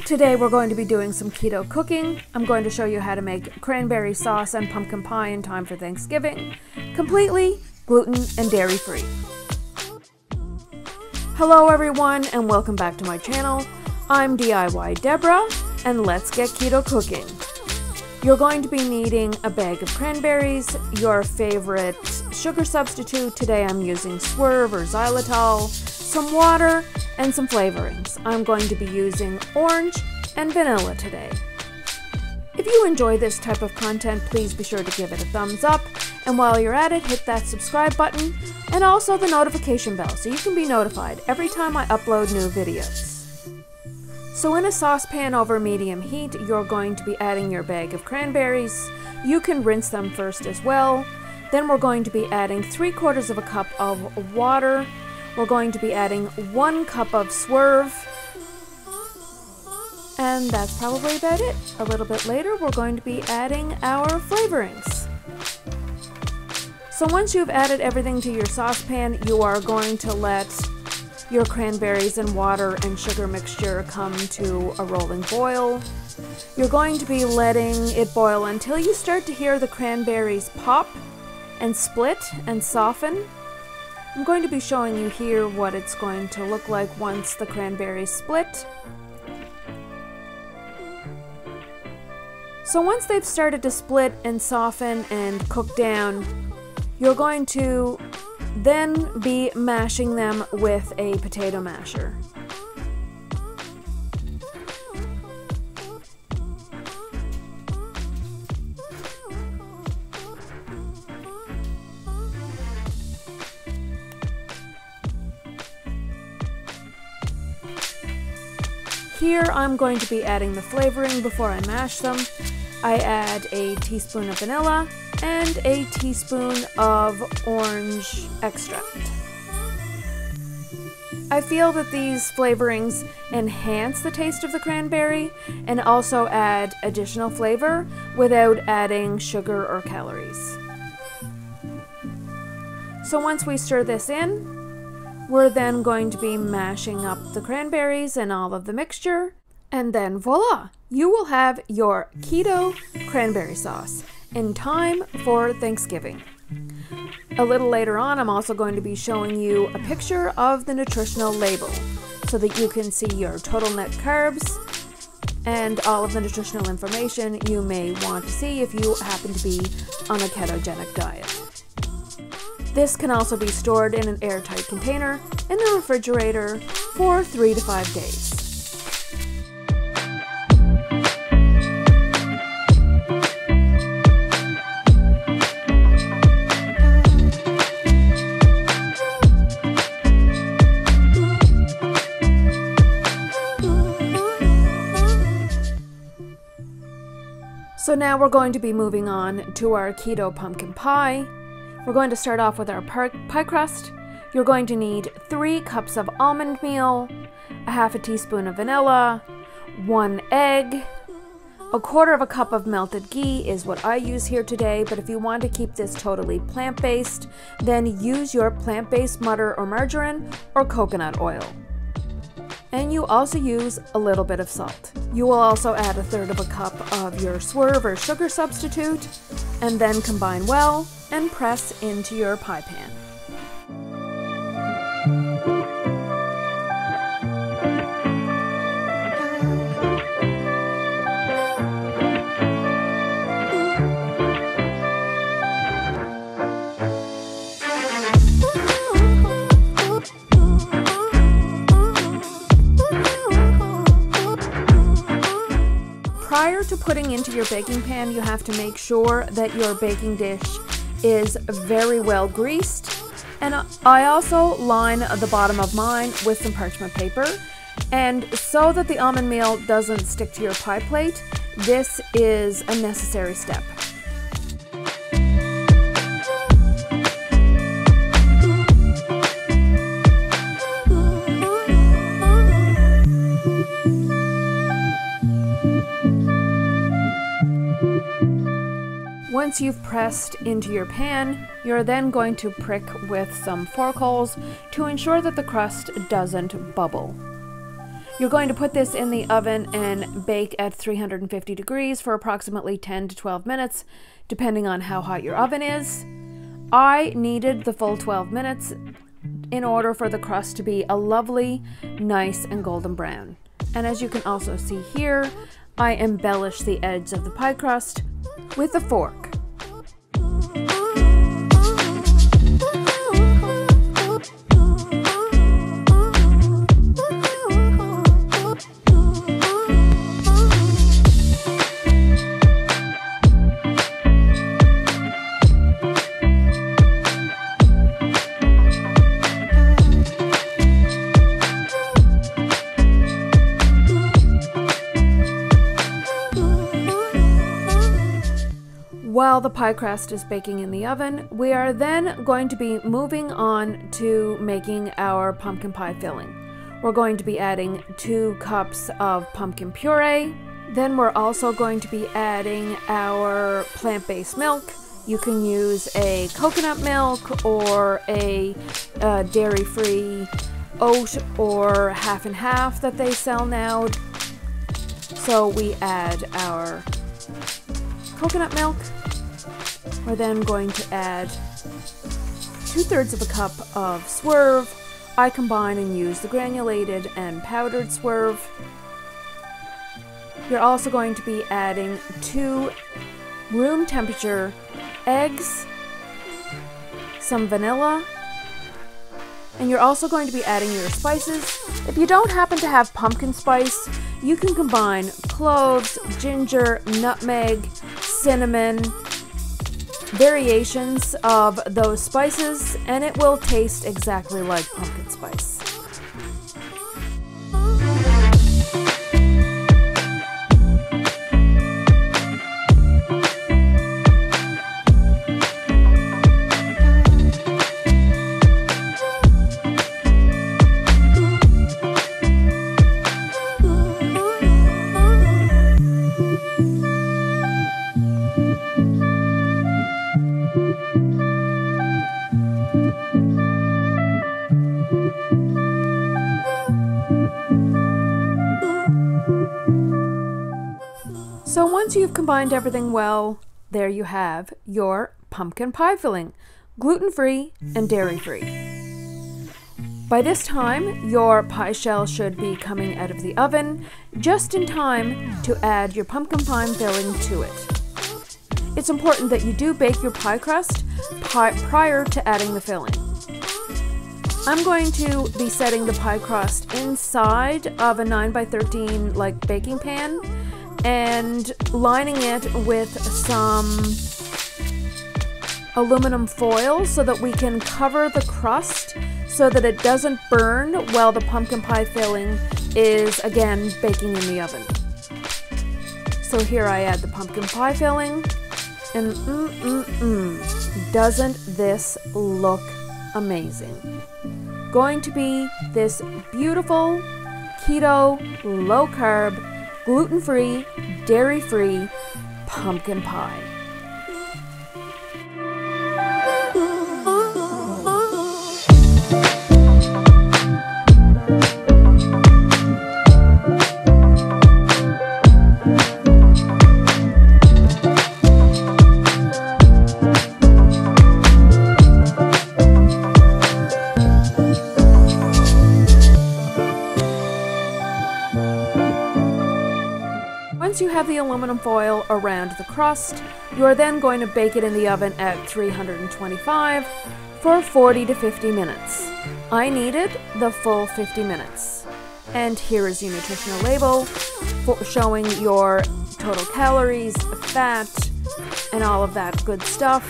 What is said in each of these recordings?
Today we're going to be doing some keto cooking. I'm going to show you how to make cranberry sauce and pumpkin pie in time for Thanksgiving, completely gluten and dairy free. Hello everyone and welcome back to my channel. I'm DIY Deborah and let's get keto cooking. You're going to be needing a bag of cranberries, your favorite sugar substitute. Today I'm using Swerve or xylitol, some water, and some flavorings. I'm going to be using orange and vanilla today. If you enjoy this type of content, please be sure to give it a thumbs up. And while you're at it, hit that subscribe button and also the notification bell so you can be notified every time I upload new videos. So in a saucepan over medium heat, you're going to be adding your bag of cranberries. You can rinse them first as well. Then we're going to be adding 3/4 of a cup of water. We're going to be adding 1 cup of Swerve. And that's probably about it. A little bit later, we're going to be adding our flavorings. So once you've added everything to your saucepan, you are going to let your cranberries and water and sugar mixture come to a rolling boil. You're going to be letting it boil until you start to hear the cranberries pop and split and soften. I'm going to be showing you here what it's going to look like once the cranberries split. So once they've started to split and soften and cook down, you're going to then be mashing them with a potato masher. Here I'm going to be adding the flavoring before I mash them. I add a teaspoon of vanilla and a teaspoon of orange extract. I feel that these flavorings enhance the taste of the cranberry and also add additional flavor without adding sugar or calories. So once we stir this in, we're then going to be mashing up the cranberries and all of the mixture, and then voila! You will have your keto cranberry sauce in time for Thanksgiving. A little later on, I'm also going to be showing you a picture of the nutritional label so that you can see your total net carbs and all of the nutritional information you may want to see if you happen to be on a ketogenic diet. This can also be stored in an airtight container in the refrigerator for 3 to 5 days. So now we're going to be moving on to our keto pumpkin pie. We're going to start off with our pie crust. You're going to need 3 cups of almond meal, a half a teaspoon of vanilla, 1 egg, 1/4 cup of melted ghee is what I use here today, but if you want to keep this totally plant-based, then use your plant-based butter or margarine or coconut oil. And you also use a little bit of salt. You will also add 1/3 cup of your Swerve or sugar substitute, and then combine well and press into your pie pan. Prior to putting into your baking pan, you have to make sure that your baking dish is very well greased. And I also line the bottom of mine with some parchment paper. And so that the almond meal doesn't stick to your pie plate, this is a necessary step. Once you've pressed into your pan, you're then going to prick with some fork holes to ensure that the crust doesn't bubble. You're going to put this in the oven and bake at 350 degrees for approximately 10 to 12 minutes, depending on how hot your oven is. I needed the full 12 minutes in order for the crust to be a lovely, nice and golden brown. And as you can also see here, I embellish the edges of the pie crust with a fork. While the pie crust is baking in the oven, we are then going to be moving on to making our pumpkin pie filling. We're going to be adding 2 cups of pumpkin puree. Then we're also going to be adding our plant-based milk. You can use a coconut milk or a dairy-free oat or half and half that they sell now. So we add our coconut milk. We're then going to add 2/3 of a cup of swerve. I combine and use the granulated and powdered swerve. You're also going to be adding 2 room temperature eggs, some vanilla, and you're also going to be adding your spices. If you don't happen to have pumpkin spice, you can combine cloves, ginger, nutmeg, cinnamon, variations of those spices, and it will taste exactly like pumpkin spice. So once you've combined everything well, there you have your pumpkin pie filling, gluten-free and dairy-free. By this time, your pie shell should be coming out of the oven, just in time to add your pumpkin pie filling to it. It's important that you do bake your pie crust prior to adding the filling. I'm going to be setting the pie crust inside of a 9x13 baking pan and lining it with some aluminum foil so that we can cover the crust so that it doesn't burn while the pumpkin pie filling is again baking in the oven. So here I add the pumpkin pie filling, and doesn't this look amazing? Going to be this beautiful keto, low carb, gluten-free, dairy-free pumpkin pie. Once you have the aluminum foil around the crust, you are then going to bake it in the oven at 325 for 40 to 50 minutes. I needed the full 50 minutes. And here is your nutritional label showing your total calories, fat, and all of that good stuff.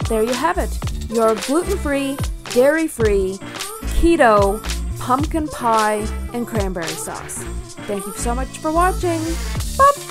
There you have it, your gluten-free, dairy-free, keto pumpkin pie and cranberry sauce. Thank you so much for watching. Bye!